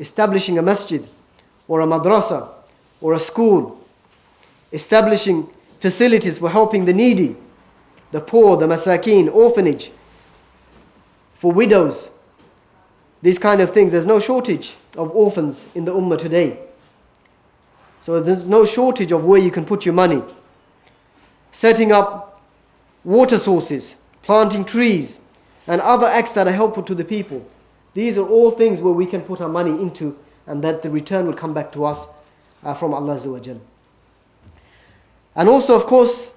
establishing a masjid or a madrasa or a school, establishing facilities for helping the needy, the poor, the masakeen, orphanage, for widows, these kind of things. There's no shortage of orphans in the ummah today. So there's no shortage of where you can put your money. Setting up water sources, planting trees, and other acts that are helpful to the people. These are all things where we can put our money into, and that the return will come back to us from Allah Azza wa Jal. And also, of course,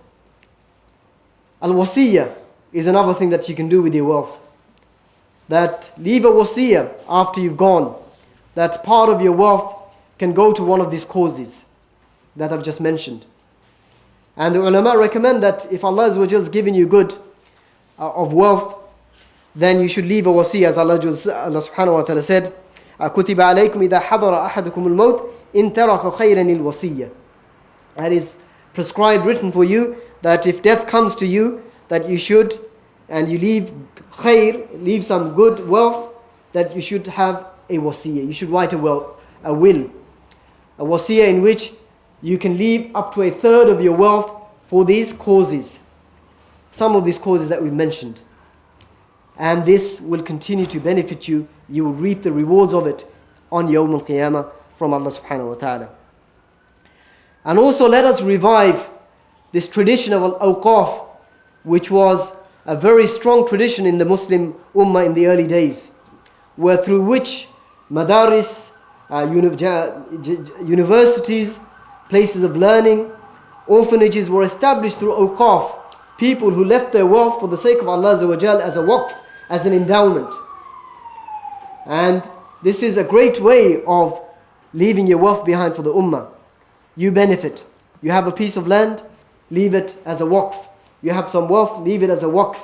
al-wasiyah is another thing that you can do with your wealth. That leave a wasiyah after you've gone. That part of your wealth can go to one of these causes that I've just mentioned. And the ulama recommend that if Allah Azza wa Jal has given you good of wealth, then you should leave a wasiyah, as Allah subhanahu wa ta'ala said, كُتِبَ عَلَيْكُمْ إِذَا حَضَرَ أَحَدُكُمُ الْمَوْتِ إِن تَرَكَ خَيْرًا الْوَصِيَّةِ. That is prescribed, written for you, that if death comes to you, that you should, and you leave khair, leave some good wealth, that you should have a wasiyah. You should write a will. A wasiyah in which you can leave up to a third of your wealth for these causes. Some of these causes that we mentioned. And this will continue to benefit you. You will reap the rewards of it on Yawm al-Qiyamah from Allah subhanahu wa ta'ala. And also let us revive this tradition of al-awqaf, which was a very strong tradition in the Muslim ummah in the early days, where through which madaris, universities, places of learning, orphanages were established through awqaf. People who left their wealth for the sake of Allah Azza wa Jal as a waqf, as an endowment. And this is a great way of leaving your wealth behind for the ummah. You benefit. You have a piece of land, leave it as a waqf. You have some wealth, leave it as a waqf.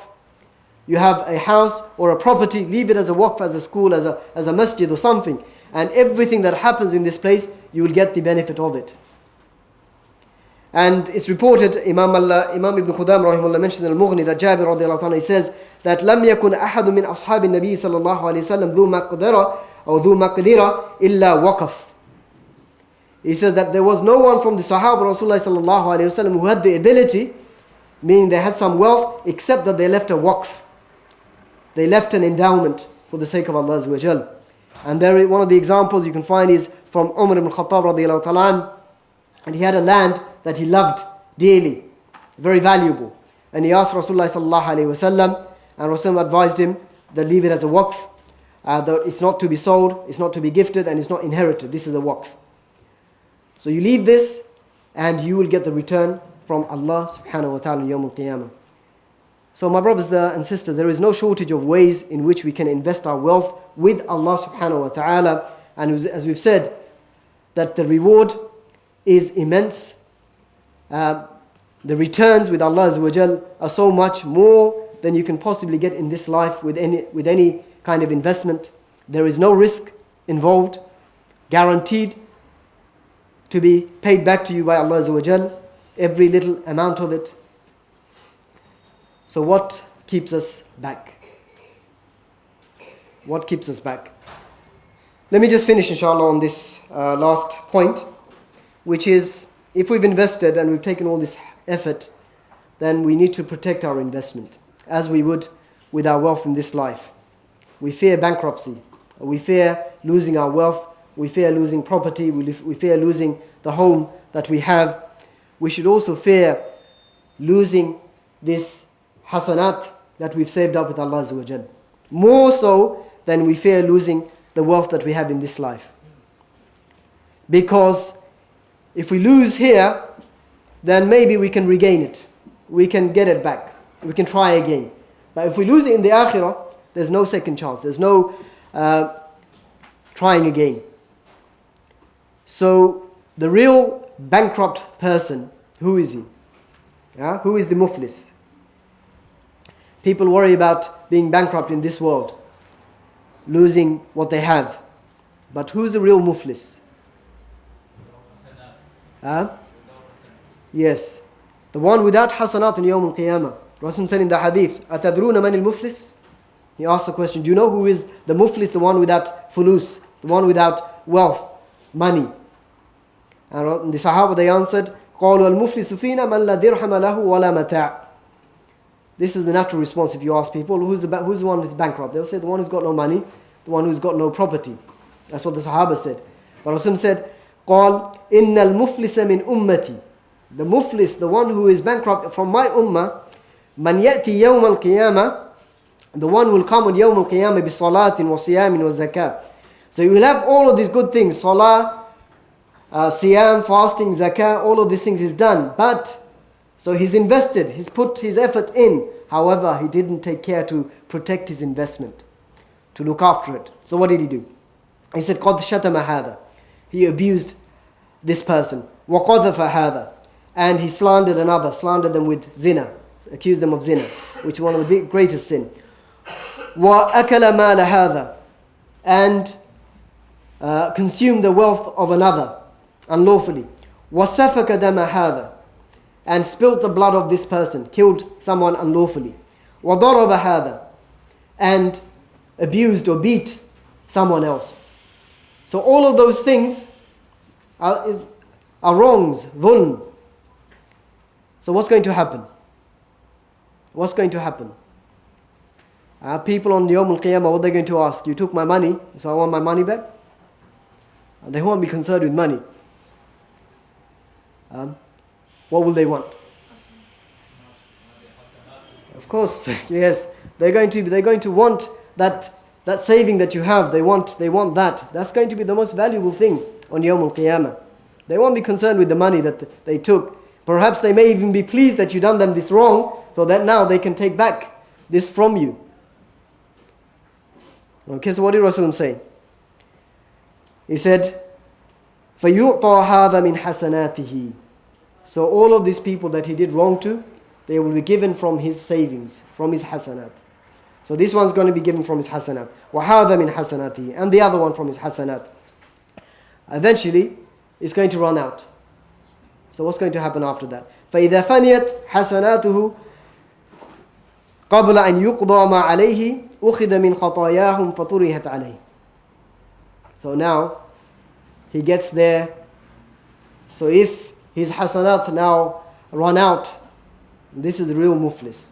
You have a house or a property, leave it as a waqf, as a school, as a masjid or something. And everything that happens in this place, you will get the benefit of it. And it's reported, Imam Ibn Qudam rahimahullah mentions in Al-Mughni that Jabir radiallahu anhu, he says that لم يكن أحد من أصحاب النبي صلى الله عليه وسلم ذو مقدرة أو ذو مقدرة إلا وقف. He said that there was no one from the Sahaba Rasulullah sallallahu alayhi wasallam who had the ability, meaning they had some wealth, except that they left a waqf. They left an endowment for the sake of Allah Azza wa Jal. And there, one of the examples you can find is from Umar ibn Khattab radiallahu ta'ala, and he had a land that he loved dearly, very valuable. And he asked Rasulullah sallallahu alayhi wasallam, and Rasulullah advised him that leave it as a waqf, that it's not to be sold, it's not to be gifted, and it's not inherited. This is a waqf. So you leave this, and you will get the return from Allah subhanahu wa ta'ala Yawm al-Qiyamah. So my brothers and sisters, there is no shortage of ways in which we can invest our wealth with Allah subhanahu wa ta'ala. And as we've said, that the reward is immense. The returns with Allah Azza wa Jal are so much more than you can possibly get in this life with any kind of investment. There is no risk involved, guaranteed to be paid back to you by Allah Azza wa Jal, every little amount of it. So what keeps us back? What keeps us back? Let me just finish inshallah on this last point, which is, if we've invested and we've taken all this effort, then we need to protect our investment, as we would with our wealth in this life. We fear bankruptcy. We fear losing our wealth. We fear losing property. We fear losing the home that we have. We should also fear losing this hasanat that we've saved up with Allah Azza wa Jal. More so than we fear losing the wealth that we have in this life. Because if we lose here, then maybe we can regain it. We can get it back. We can try again. But if we lose it in the akhirah, there's no second chance. There's no trying again. So the real bankrupt person, who is he? Who is the muflis? People worry about being bankrupt in this world, losing what they have. But who's the real muflis? Yes, the one without hasanat in Yawm al-Qiyamah. Rasul said in the hadith, أَتَدْرُونَ مَنِ الْمُفْلِسِ? He asked the question, do you know who is the muflis, the one without fulus The one without wealth, money. And the Sahaba, they answered, قَالُوا الْمُفْلِسُ فِينَا مَنْ لَا دِرْحَمَ لَهُ وَلَا مَتَاعٍ. This is the natural response if you ask people, who's the one who's bankrupt? They'll say the one who's got no money, the one who's got no property. That's what the Sahaba said. But Rasul said, قَالْ إِنَّ الْمُفْلِسَ مِنْ أُمَّتِي. The muflis, the one who is bankrupt from my ummah, مَنْ يَأْتِي يَوْمَ الْقِيَامَةِ. The one who will come on يَوْمَ الْقِيَامَةِ بِصَلَاةٍ وَصِيَامٍ وَزَكَاةٍ. So you will have all of these good things, salah, siyam, fasting, zakah, all of these things is done. But, so he's invested, he's put his effort in. However, he didn't take care to protect his investment, to look after it. So what did he do? He said, قَدْ شَتَمَ هَذَا. He abused this person. وَقَذَفَ هَذَا. And he slandered another, slandered them with zina, accused them of zina, which is one of the greatest sin. وَأَكَلَ مَالَ هَذَا. And consumed the wealth of another unlawfully. وَسَفَكَ دَمَ هَذَا. And spilt the blood of this person, killed someone unlawfully. وَضَرَبَ هَذَا. And abused or beat someone else. So all of those things are wrongs, dhulm. So what's going to happen? What's going to happen? People on Yawm al-Qiyamah, what they're going to ask? You took my money, so I want my money back? They won't be concerned with money. What will they want? Of course, yes. They're going to want that saving that you have. They want that. That's going to be the most valuable thing on Yawm al-Qiyamah. They won't be concerned with the money that they took. Perhaps they may even be pleased that you done them this wrong, so that now they can take back this from you. Okay, so what did Rasul say? He said, فَيُعْطَى هَذَا مِنْ حَسَنَاتِهِ. So all of these people that he did wrong to, they will be given from his savings, from his hasanat. So this one's going to be given from his hasanat. وَهَذَا مِنْ حَسَنَاتِهِ. And the other one from his hasanat. Eventually, it's going to run out. So what's going to happen after that? فَإِذَا فَنِيَتْ حَسَنَاتُهُ قَبْلَ أَنْ يُقْضَى مَا عَلَيْهِ أُخِذَ مِنْ خَطَايَاهُمْ فَطُرِحَتْ عَلَيْهِ. So now, he gets there. So if his hasanat now run out, this is the real muflis.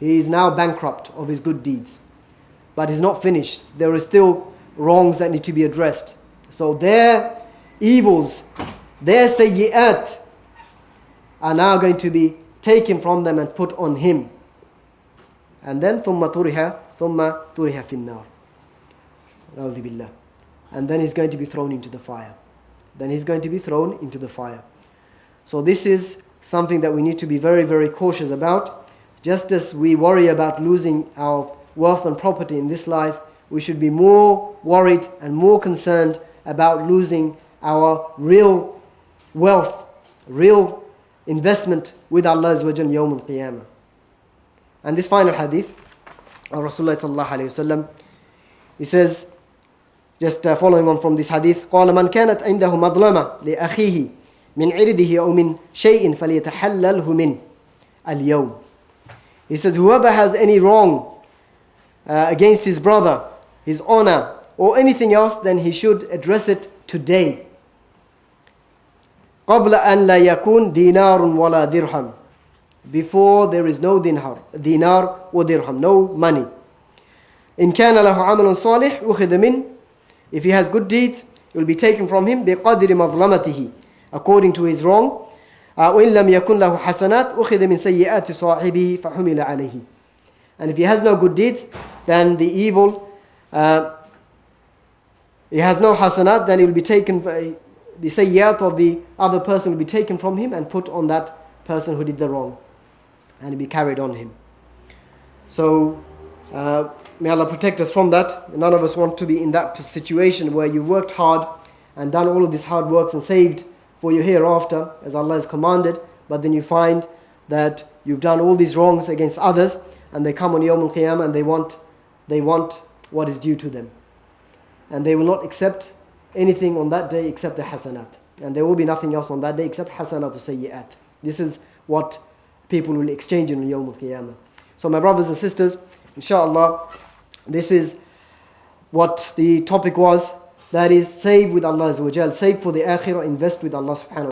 He is now bankrupt of his good deeds. But he's not finished. There are still wrongs that need to be addressed. So their evils, their sayyi'at are now going to be taken from them and put on him. And then ثُمَّ طُرِحَ فِي النَّارِ. أعوذ بالله. And then he's going to be thrown into the fire. Then he's going to be thrown into the fire. So this is something that we need to be very, very cautious about. Just as we worry about losing our wealth and property in this life, we should be more worried and more concerned about losing our real wealth, real investment with Allah Azza wa Jalla Yawm al-Qiyamah. And this final hadith of Rasulullah sallallahu alayhi wa sallam, he says, just following on from this hadith, قال من كانت عنده مظلمة لأخيه من عرضه أو من شيء فليتحلله من اليوم. He says, whoever has any wrong against his brother, his honor, or anything else, then he should address it today. قبل أن لا يكون دينار ولا درهم. Before there is no dinar or dirham, no money. إن كان له عمل صالح أخذ منه. If he has good deeds, it will be taken from him بقدر مظلمته, according to his wrong. وإن لم يكن له حسنات أخذ من سيئات صاحبه فحمل عليه. And if he has no good deeds, then the evil, he has no hasanat, then it will be taken, the sayyat of the other person will be taken from him and put on that person who did the wrong, and it will be carried on him. So may Allah protect us from that. None of us want to be in that situation where you worked hard and done all of this hard works and saved for your hereafter, as Allah has commanded, but then you find that you've done all these wrongs against others, and they come on Yawm al-Qiyamah and they want what is due to them. And they will not accept anything on that day except the hasanat. And there will be nothing else on that day except hasanat or sayyi'at. This is what people will exchange on Yawm al-Qiyamah. So my brothers and sisters, inshallah, this is what the topic was That is, save with Allah Azza wa Jal, save for the akhirah, invest with Allah subhanahu wa ta'ala.